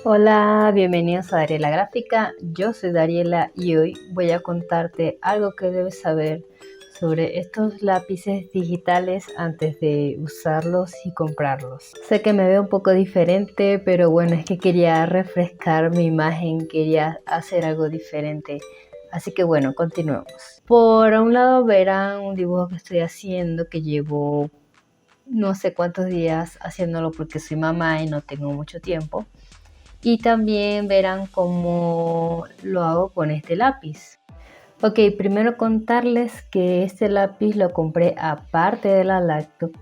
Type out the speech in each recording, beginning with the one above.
Hola, bienvenidos a Dariela Gráfica. Yo soy Dariela y hoy voy a contarte algo que debes saber sobre estos lápices digitales antes de usarlos y comprarlos. Sé que me veo un poco diferente, pero bueno, es que quería refrescar mi imagen, quería hacer algo diferente. Así que bueno, continuemos. Por un lado verán un dibujo que estoy haciendo que llevo no sé cuántos días haciéndolo porque soy mamá y no tengo mucho tiempo. Y también verán cómo lo hago con este lápiz. Ok, primero contarles que este lápiz lo compré aparte de la laptop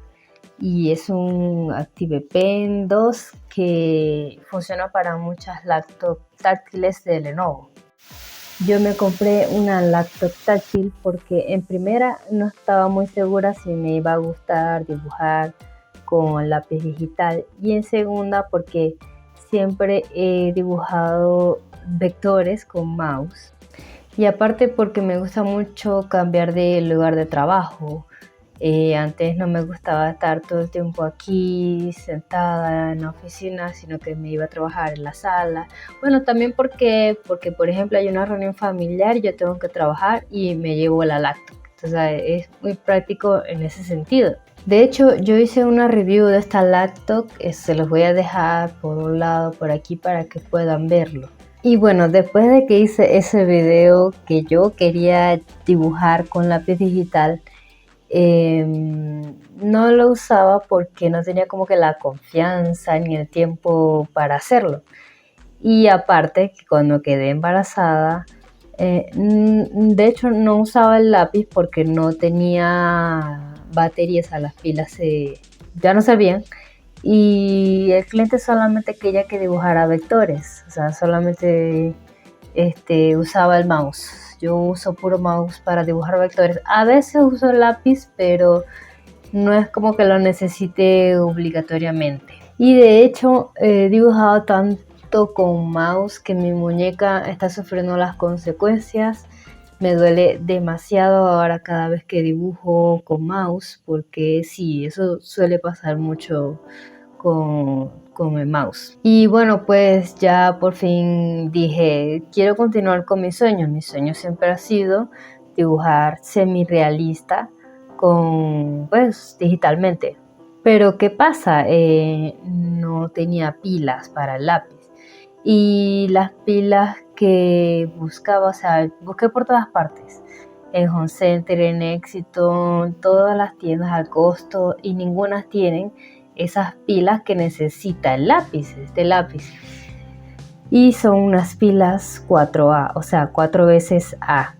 y es un Active Pen 2 que funciona para muchas laptops táctiles de Lenovo. Yo me compré una laptop táctil porque en primera no estaba muy segura si me iba a gustar dibujar con lápiz digital y en segunda porque siempre he dibujado vectores con mouse y aparte porque me gusta mucho cambiar de lugar de trabajo. Antes no me gustaba estar todo el tiempo aquí sentada en la oficina, sino que me iba a trabajar en la sala. Bueno, también porque por ejemplo hay una reunión familiar y yo tengo que trabajar y me llevo la laptop. Entonces es muy práctico en ese sentido. De hecho, yo hice una review de esta laptop, se los voy a dejar por un lado por aquí para que puedan verlo. Y bueno, después de que hice ese video que yo quería dibujar con lápiz digital, no lo usaba porque no tenía como que la confianza ni el tiempo para hacerlo. Y aparte, que cuando quedé embarazada, de hecho no usaba el lápiz porque no tenía baterías, a las pilas ya no servían. Y el cliente solamente quería que dibujara vectores, o sea, solamente usaba el mouse. Yo uso puro mouse para dibujar vectores. A veces uso el lápiz, pero no es como que lo necesite obligatoriamente. Y de hecho he dibujado tanto con mouse que mi muñeca está sufriendo las consecuencias. Me duele demasiado ahora cada vez que dibujo con mouse, porque sí, eso suele pasar mucho con el mouse. Y bueno, pues ya por fin dije, quiero continuar con mi sueño. Mi sueño siempre ha sido dibujar semi-realista pues digitalmente. Pero ¿qué pasa? No tenía pilas para el lápiz. Y las pilas que buscaba, o sea, busqué por todas partes. En Home Center, en Éxito, en todas las tiendas al costo y ninguna tienen esas pilas que necesita el lápiz, este lápiz. Y son unas pilas 4A, o sea, 4 veces A.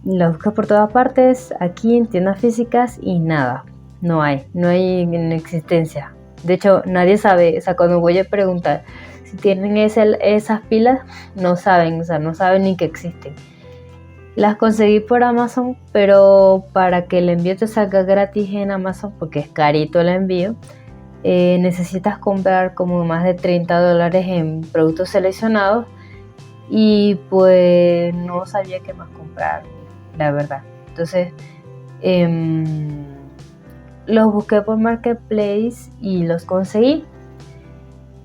Las buscas por todas partes, aquí en tiendas físicas y nada, no hay en existencia. De hecho, nadie sabe, o sea, cuando voy a preguntar si tienen esas pilas, no saben, o sea, no saben ni que existen. Las conseguí por Amazon, pero para que el envío te salga gratis en Amazon, porque es carito el envío, necesitas comprar como más de $30 en productos seleccionados y pues no sabía qué más comprar, la verdad. Entonces los busqué por Marketplace y los conseguí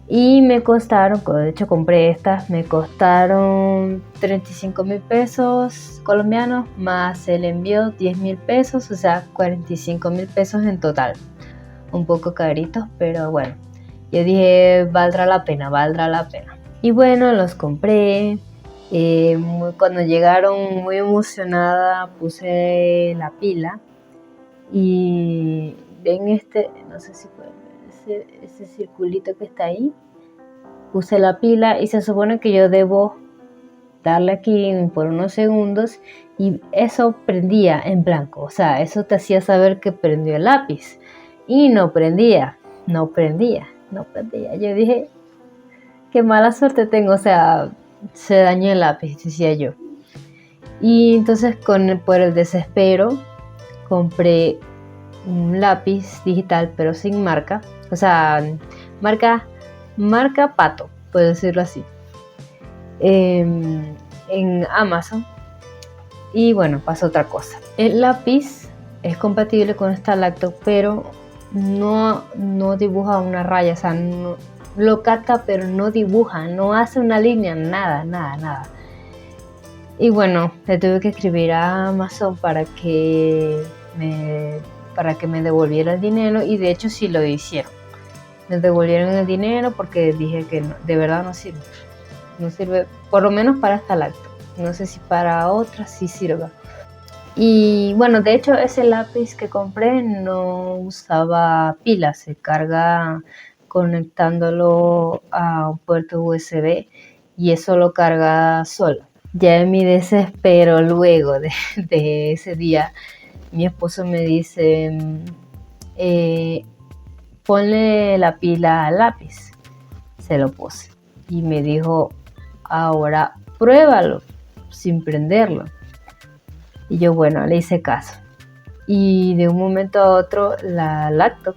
y me costaron, de hecho compré estas, me costaron 35,000 pesos colombianos más el envío 10,000 pesos, o sea 45,000 pesos en total. Un poco caritos, pero bueno, yo dije valdrá la pena. Y bueno, los compré. Cuando llegaron muy emocionada puse la pila y ven no sé si pueden ver ese circulito que está ahí. Puse la pila y se supone que yo debo darle aquí por unos segundos y eso prendía en blanco, o sea, eso te hacía saber que prendió el lápiz y no prendía. Yo dije, qué mala suerte tengo, o sea, se dañó el lápiz, decía yo. Y entonces por el desespero compré un lápiz digital pero sin marca, o sea, marca Pato, puedo decirlo así, en Amazon. Y bueno, pasó otra cosa. El lápiz es compatible con esta laptop, pero no dibuja una raya, o sea, lo capta, pero no dibuja, no hace una línea, nada, nada, nada. Y bueno, le tuve que escribir a Amazon para que me devolviera el dinero, y de hecho sí lo hicieron. Me devolvieron el dinero porque dije que no, de verdad no sirve. No sirve, por lo menos para esta lacto. No sé si para otras sí sirva. Y bueno, de hecho ese lápiz que compré no usaba pilas, se carga conectándolo a un puerto USB y eso lo carga solo. Ya en mi desespero luego de ese día, mi esposo me dice, ponle la pila al lápiz. Se lo puse y me dijo, ahora pruébalo sin prenderlo. Y yo, bueno, le hice caso. Y de un momento a otro la laptop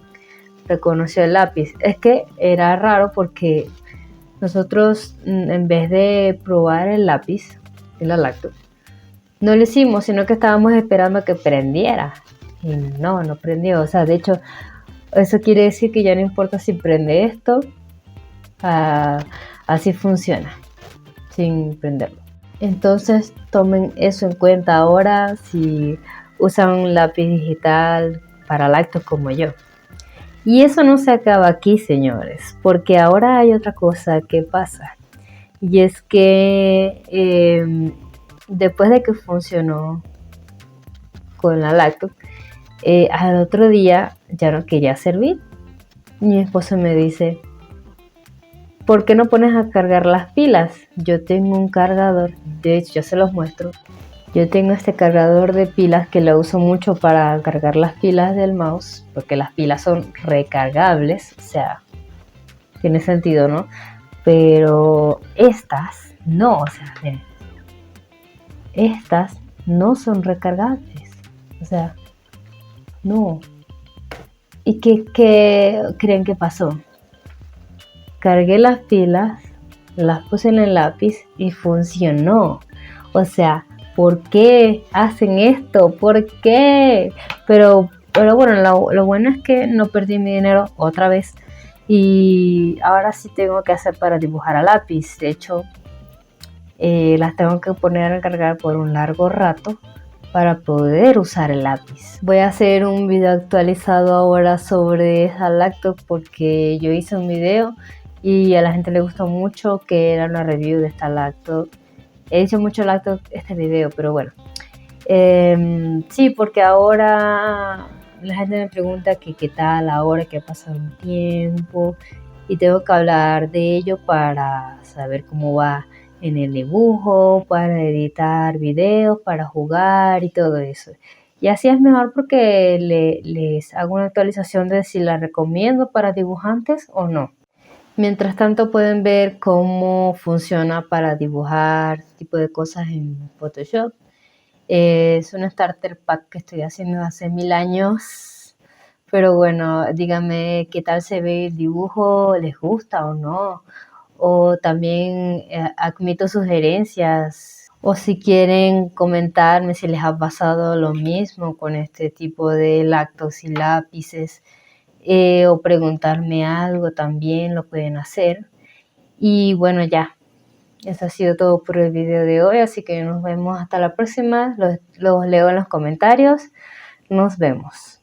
reconoció el lápiz. Es que era raro porque nosotros, en vez de probar el lápiz de la laptop, no lo hicimos, sino que estábamos esperando a que prendiera. Y no prendió. O sea, de hecho, eso quiere decir que ya no importa si prende esto, así funciona, sin prenderlo. Entonces tomen eso en cuenta ahora si usan un lápiz digital para lactos como yo. Y eso no se acaba aquí, señores, porque ahora hay otra cosa que pasa. Y es que después de que funcionó con la laptop, al otro día ya no quería servir. Mi esposo me dice, ¿por qué no pones a cargar las pilas? Yo tengo un cargador, de hecho, yo se los muestro. Yo tengo este cargador de pilas que lo uso mucho para cargar las pilas del mouse, porque las pilas son recargables, o sea, tiene sentido, ¿no? Pero estas no, o sea, miren, estas no son recargables, o sea, no. ¿Y qué creen que pasó? Cargué las pilas, las puse en el lápiz y funcionó. O sea, ¿por qué hacen esto? ¿Por qué? Pero bueno, lo bueno es que no perdí mi dinero otra vez. Y ahora sí tengo que hacer para dibujar a lápiz. De hecho, las tengo que poner a cargar por un largo rato para poder usar el lápiz. Voy a hacer un video actualizado ahora sobre esa laptop porque yo hice un video y a la gente le gustó mucho, que era una review de esta laptop. He hecho mucho laptop este video, pero bueno. Sí, porque ahora la gente me pregunta que qué tal ahora que ha pasado un tiempo y tengo que hablar de ello para saber cómo va en el dibujo, para editar videos, para jugar y todo eso. Y así es mejor porque les hago una actualización de si la recomiendo para dibujantes o no. Mientras tanto pueden ver cómo funciona para dibujar este tipo de cosas en Photoshop. Es un starter pack que estoy haciendo hace 1000 años. Pero bueno, díganme qué tal se ve el dibujo, les gusta o no. O también admito sugerencias. O si quieren comentarme si les ha pasado lo mismo con este tipo de lactos y lápices. O preguntarme algo también lo pueden hacer. Y bueno, ya, eso ha sido todo por el video de hoy, así que nos vemos hasta la próxima. Los leo en los comentarios. Nos vemos.